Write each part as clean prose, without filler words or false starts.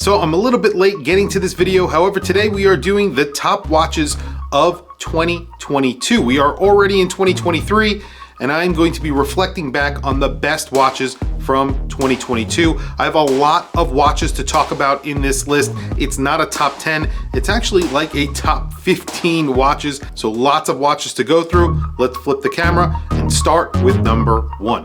So I'm a little bit late getting to this video. However, today we are doing the top watches of 2022. We are already in 2023, and I'm going to be reflecting back on the best watches from 2022. I have a lot of watches to talk about in this list. It's not a top 10, it's actually like a top 15 watches. So lots of watches to go through. Let's flip the camera and start with number 1.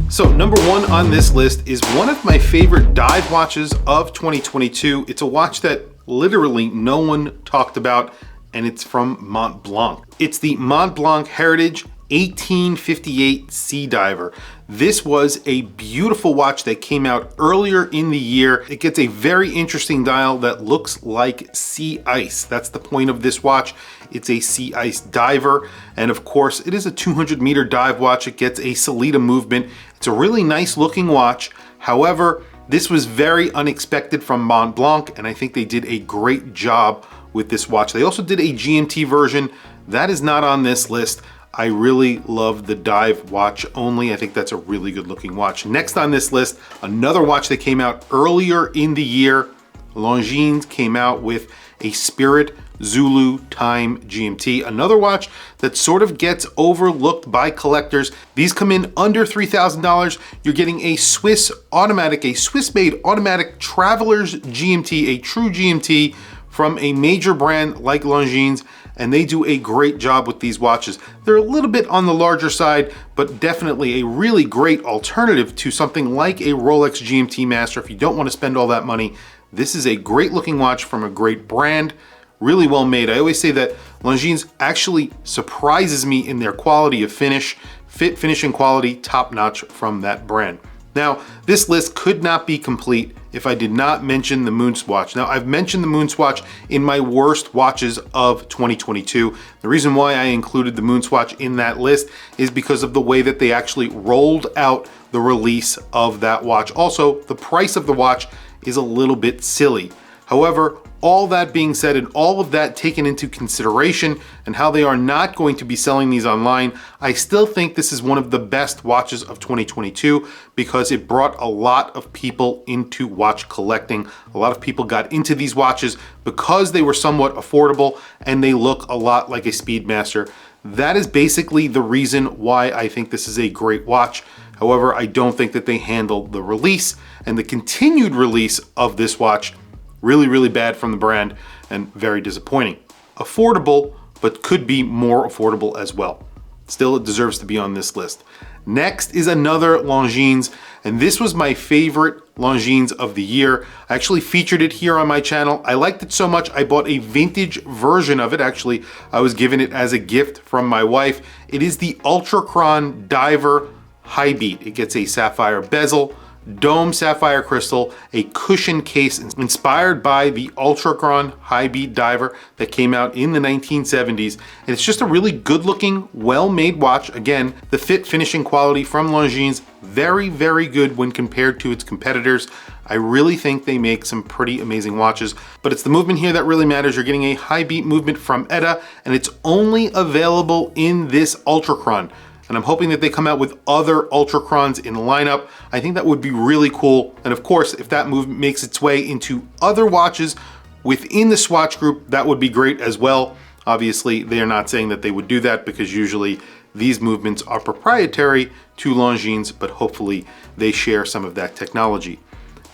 So number 1 on this list is one of my favorite dive watches of 2022. It's a watch that literally no one talked about, and it's from Mont Blanc. It's the Mont Blanc Heritage 1858 Sea Diver. This was a beautiful watch that came out earlier in the year. It gets a very interesting dial that looks like sea ice. That's the point of this watch. It's a sea ice diver, and of course it is a 200-meter dive watch. It gets a Solita movement. It's a really nice looking watch. However, this was very unexpected from Mont Blanc, and I think they did a great job with this watch. They also did a GMT version. That is not on this list. I really love the dive watch only. I think that's a really good looking watch. Next on this list, another watch that came out earlier in the year. Longines came out with a Spirit Zulu Time GMT, another watch that sort of gets overlooked by collectors. These come in under $3,000. You're getting a Swiss-made automatic Traveler's GMT, a true GMT from a major brand like Longines, and they do a great job with these watches. They're a little bit on the larger side, but definitely a really great alternative to something like a Rolex GMT Master. If you don't want to spend all that money, this is a great looking watch from a great brand, really well made. I always say that Longines actually surprises me in their quality of finish, finishing quality, top notch from that brand. Now, this list could not be complete if I did not mention the MoonSwatch. Now, I've mentioned the MoonSwatch in my worst watches of 2022. The reason why I included the MoonSwatch in that list is because of the way that they actually rolled out the release of that watch. Also, the price of the watch is a little bit silly. However, all that being said and all of that taken into consideration and how they are not going to be selling these online, I still think this is one of the best watches of 2022 because it brought a lot of people into watch collecting. A lot of people got into these watches because they were somewhat affordable and they look a lot like a Speedmaster. That is basically the reason why I think this is a great watch. However, I don't think that they handled the release and the continued release of this watch really bad from the brand and very disappointing. Affordable, but could be more affordable as well. Still, it deserves to be on this list. Next is another Longines, and this was my favorite Longines of the year. I actually featured it here on my channel. I liked it so much, I bought a vintage version of it. Actually, I was given it as a gift from my wife. It is the Ultra-Chron Diver High Beat. It gets a sapphire bezel, dome sapphire crystal, a cushion case inspired by the Ultra-Chron High Beat Diver that came out in the 1970s. And it's just a really good looking, well-made watch. Again, the fit finishing quality from Longines, very good when compared to its competitors. I really think they make some pretty amazing watches, but it's the movement here that really matters. You're getting a high beat movement from M.a.d, and it's only available in this Ultra-Chron. And I'm hoping that they come out with other Ultra-Chrons in the lineup. I think that would be really cool. And of course, if that movement makes its way into other watches within the Swatch group, that would be great as well. Obviously, they are not saying that they would do that because usually these movements are proprietary to Longines, but hopefully they share some of that technology.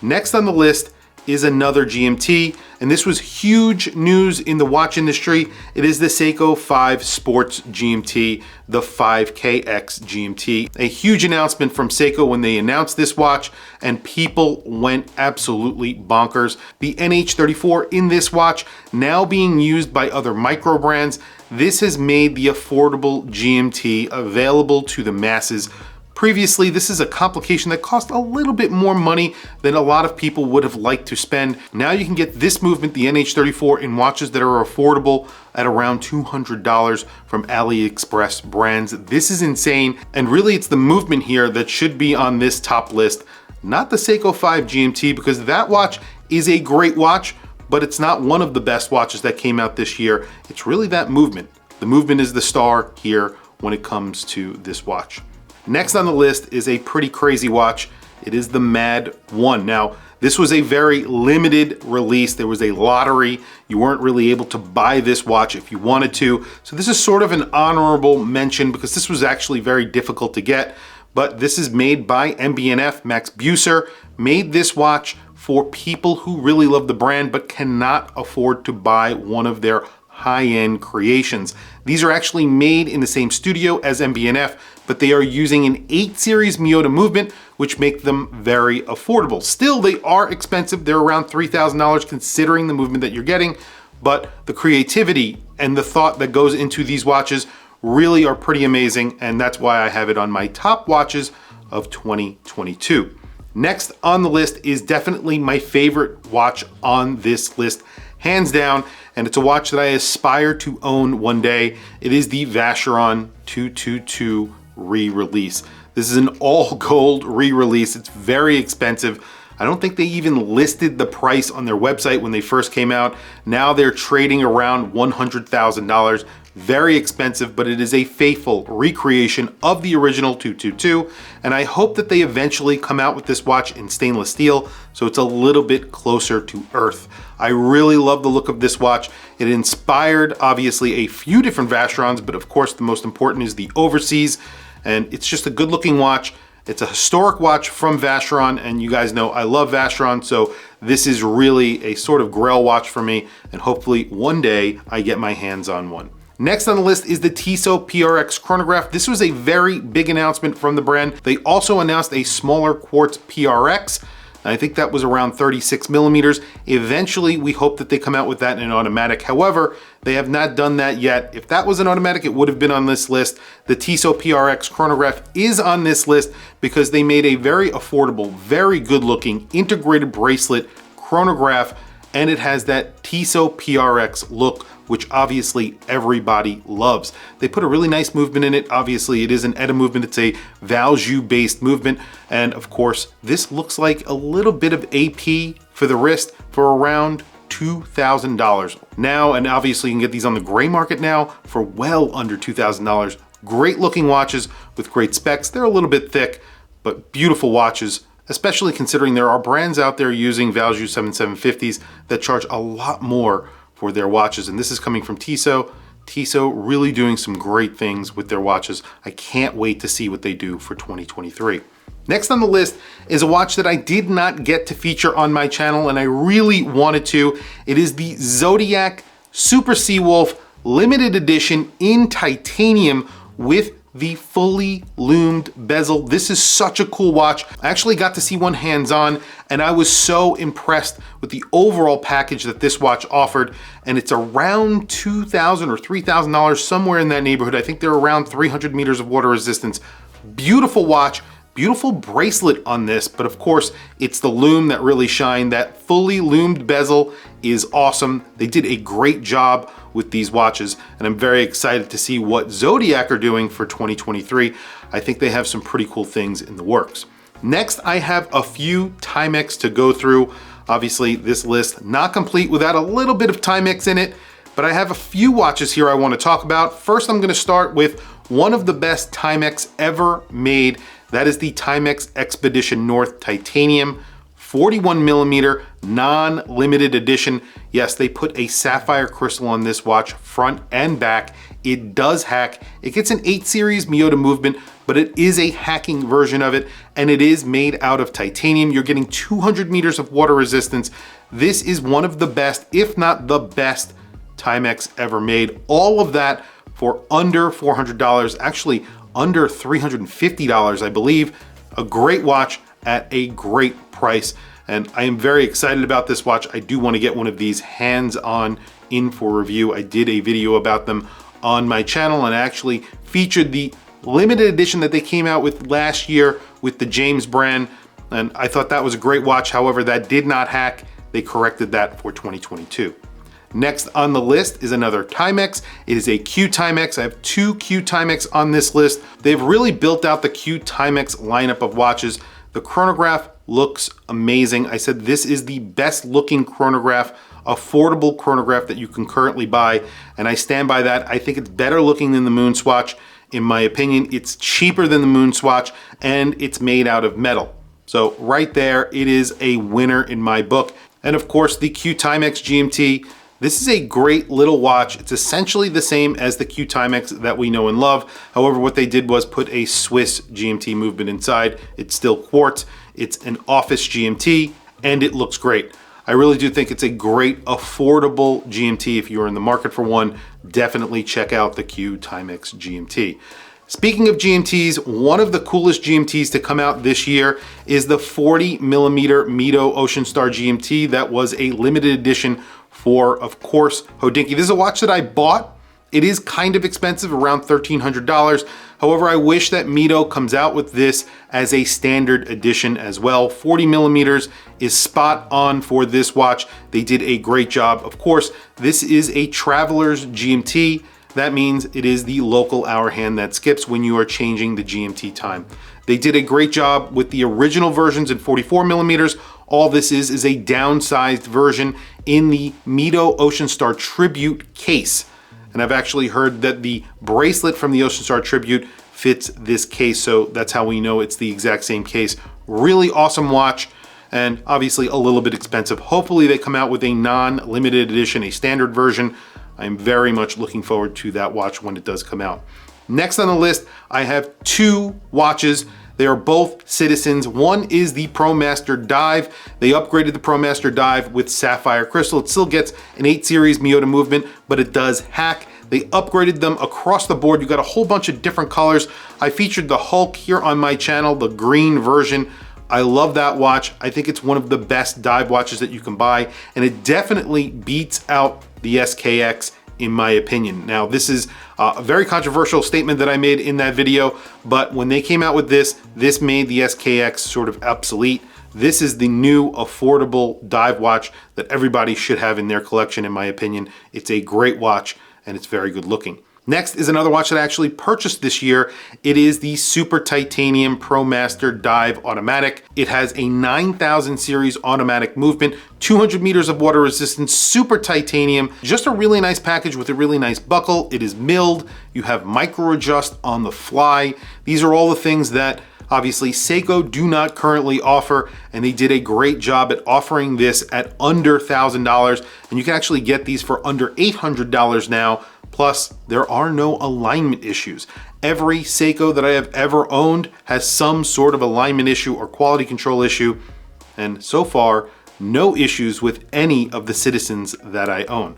Next on the list is another GMT, and this was huge news in the watch industry. It is the Seiko 5 Sports GMT, the 5KX GMT. A huge announcement from Seiko when they announced this watch, and people went absolutely bonkers. The NH34 in this watch now being used by other micro brands. This has made the affordable GMT available to the masses. Previously, this is a complication that cost a little bit more money than a lot of people would have liked to spend. Now you can get this movement, the NH34, in watches that are affordable at around $200 from AliExpress brands. This is insane, and really it's the movement here that should be on this top list, not the Seiko 5 GMT, because that watch is a great watch, but it's not one of the best watches that came out this year. It's really that movement. The movement is the star here when it comes to this watch. Next on the list is a pretty crazy watch. It is the M.a.d. 1. Now, this was a very limited release. There was a lottery. You weren't really able to buy this watch if you wanted to. So this is sort of an honorable mention because this was actually very difficult to get. But this is made by MB&F. Max Buser made this watch for people who really love the brand but cannot afford to buy one of their high-end creations. These are actually made in the same studio as MB&F, but they are using an 8 series M.a.d. movement, which make them very affordable. Still, they are expensive. They're around $3,000 considering the movement that you're getting, but the creativity and the thought that goes into these watches really are pretty amazing, and that's why I have it on my top watches of 2022. Next on the list is definitely my favorite watch on this list, hands down, and it's a watch that I aspire to own one day. It is the Vacheron 222 re-release. This is an all gold re-release. It's very expensive. I don't think they even listed the price on their website when they first came out. Now they're trading around $100,000. Very expensive, but it is a faithful recreation of the original 222, and I hope that they eventually come out with this watch in stainless steel so it's a little bit closer to earth. I really love the look of this watch. It inspired obviously a few different Vacherons, but of course the most important is the Overseas, and it's just a good looking watch. It's a historic watch from Vacheron, and you guys know I love Vacheron, so this is really a sort of grail watch for me, and hopefully one day I get my hands on one. Next on the list is the Tissot PRX chronograph. This was a very big announcement from the brand. They also announced a smaller quartz PRX. I think that was around 36 millimeters. Eventually, we hope that they come out with that in an automatic. However, they have not done that yet. If that was an automatic, it would have been on this list. The Tissot PRX chronograph is on this list because they made a very affordable, very good looking integrated bracelet chronograph, and it has that Tissot PRX look, which obviously everybody loves. They put a really nice movement in it. Obviously, it is an ETA movement. It's a Valjoux based movement. And of course, this looks like a little bit of AP for the wrist for around $2,000. Now, and obviously you can get these on the gray market now for well under $2,000. Great looking watches with great specs. They're a little bit thick, but beautiful watches, especially considering there are brands out there using Valjoux 7750s that charge a lot more for their watches, and this is coming from Tissot. Tissot really doing some great things with their watches. I can't wait to see what they do for 2023. Next on the list is a watch that I did not get to feature on my channel, and I really wanted to. It is the Zodiac Super Seawolf limited edition in titanium with the fully loomed bezel. This is such a cool watch. I actually got to see one hands-on, and I was so impressed with the overall package that this watch offered, and it's around $2,000 or $3,000, somewhere in that neighborhood. I think they're around 300 meters of water resistance. Beautiful watch, beautiful bracelet on this, but of course, it's the loom that really shined. That fully loomed bezel is awesome. They did a great job with these watches, and I'm very excited to see what Zodiac are doing for 2023. I think they have some pretty cool things in the works. Next, I have a few Timex to go through. Obviously, this list not complete without a little bit of Timex in it, but I have a few watches here I want to talk about. First, I'm going to start with one of the best Timex ever made. That is the Timex Expedition North Titanium 41 millimeter non-limited edition. Yes, they put a sapphire crystal on this watch, front and back. It does hack. It gets an 8 series M.a.d. movement, but it is a hacking version of it, and it is made out of titanium. You're getting 200 meters of water resistance. This is one of the best, if not the best, Timex ever made. All of that for under $400, actually under $350, I believe. A great watch at a great price, and I am very excited about this watch. I do want to get one of these hands-on in for review. I did a video about them on my channel, and I actually featured the limited edition that they came out with last year with the James brand, and I thought that was a great watch. However, that did not hack. They corrected that for 2022. Next on the list is another Timex. It is a Q Timex. I have 2 Q Timex on this list. They've really built out the Q Timex lineup of watches. The chronograph looks amazing. I said this is the best looking chronograph, affordable chronograph that you can currently buy, and I stand by that. I think it's better looking than the MoonSwatch. In my opinion, it's cheaper than the MoonSwatch, and it's made out of metal. So right there, it is a winner in my book. And of course, the Q Timex GMT. This is a great little watch. It's essentially the same as the Q Timex that we know and love. However, what they did was put a Swiss GMT movement inside. It's still quartz. It's an office GMT, and it looks great. I really do think it's a great, affordable GMT. If you're in the market for one, definitely check out the Q Timex GMT. Speaking of GMTs, one of the coolest GMTs to come out this year is the 40mm Mido Ocean Star GMT. That was a limited edition for, of course, Hodinkee. This is a watch that I bought. It is kind of expensive, around $1,300. However, I wish that Mido comes out with this as a standard edition as well. 40mm is spot on for this watch. They did a great job. Of course, this is a traveler's GMT. That means it is the local hour hand that skips when you are changing the GMT time. They did a great job with the original versions in 44mm. All this is a downsized version in the Mido Ocean Star Tribute case. And I've actually heard that the bracelet from the Ocean Star Tribute fits this case, so that's how we know it's the exact same case. Really awesome watch, and obviously a little bit expensive. Hopefully they come out with a non-limited edition, a standard version. I'm very much looking forward to that watch when it does come out. Next on the list, I have two watches. They are both Citizens. One is the ProMaster Dive. They upgraded the ProMaster Dive with sapphire crystal. It still gets an 8 series Miyota movement, but it does hack. They upgraded them across the board. You got a whole bunch of different colors. I featured the Hulk here on my channel, the green version. I love that watch. I think it's one of the best dive watches that you can buy, and it definitely beats out the SKX in my opinion. Now, this is a very controversial statement that I made in that video, but when they came out with this made the SKX sort of obsolete. This is the new affordable dive watch that everybody should have in their collection, in my opinion. It's a great watch, and it's very good looking. Next is another watch that I actually purchased this year. It is the Super Titanium ProMaster Dive Automatic. It has a 9000 series automatic movement, 200 meters of water resistance, super titanium, just a really nice package with a really nice buckle. It is milled. You have micro adjust on the fly. These are all the things that obviously Seiko do not currently offer, and they did a great job at offering this at under $1,000, and you can actually get these for under $800 now. Plus, there are no alignment issues. Every Seiko that I have ever owned has some sort of alignment issue or quality control issue, and so far, no issues with any of the Citizens that I own.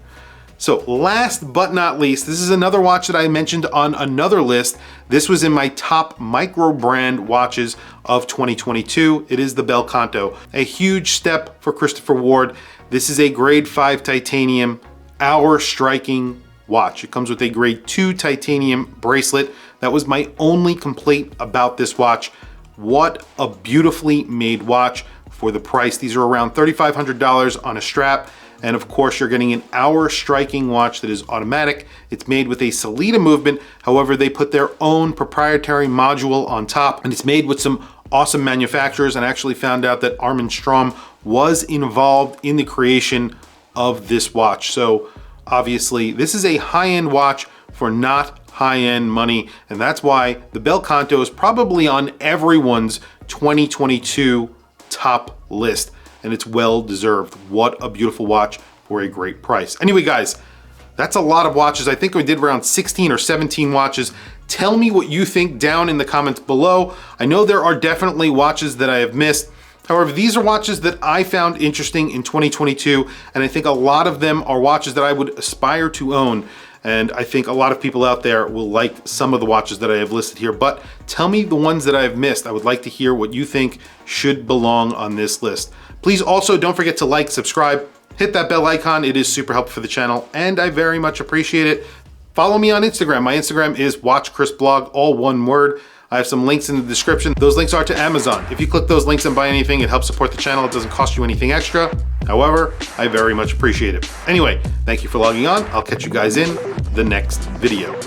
So last but not least, this is another watch that I mentioned on another list. This was in my top micro brand watches of 2022. It is the Bel Canto, a huge step for Christopher Ward. This is a grade 5 titanium hour striking watch. It comes with a grade 2 titanium bracelet. That was my only complaint about this watch. What a beautifully made watch for the price. These are around $3,500 on a strap. And of course, you're getting an hour striking watch that is automatic. It's made with a Sellita movement. However, they put their own proprietary module on top, and it's made with some awesome manufacturers. And I actually found out that Armin Strom was involved in the creation of this watch. So obviously, this is a high-end watch for not high-end money, and that's why the Bel Canto is probably on everyone's 2022 top list, and it's well deserved. What a beautiful watch for a great price. Anyway, guys, that's a lot of watches. I think we did around 16 or 17 watches. Tell me what you think down in the comments below. I know there are definitely watches that I have missed. However, these are watches that I found interesting in 2022, and I think a lot of them are watches that I would aspire to own. And I think a lot of people out there will like some of the watches that I have listed here, but tell me the ones that I have missed. I would like to hear what you think should belong on this list. Please also don't forget to like, subscribe, hit that bell icon. It is super helpful for the channel, and I very much appreciate it. Follow me on Instagram. My Instagram is WatchChrisBlog, all one word. I have some links in the description. Those links are to Amazon. If you click those links and buy anything, it helps support the channel. It doesn't cost you anything extra. However, I very much appreciate it. Anyway, thank you for logging on. I'll catch you guys in the next video.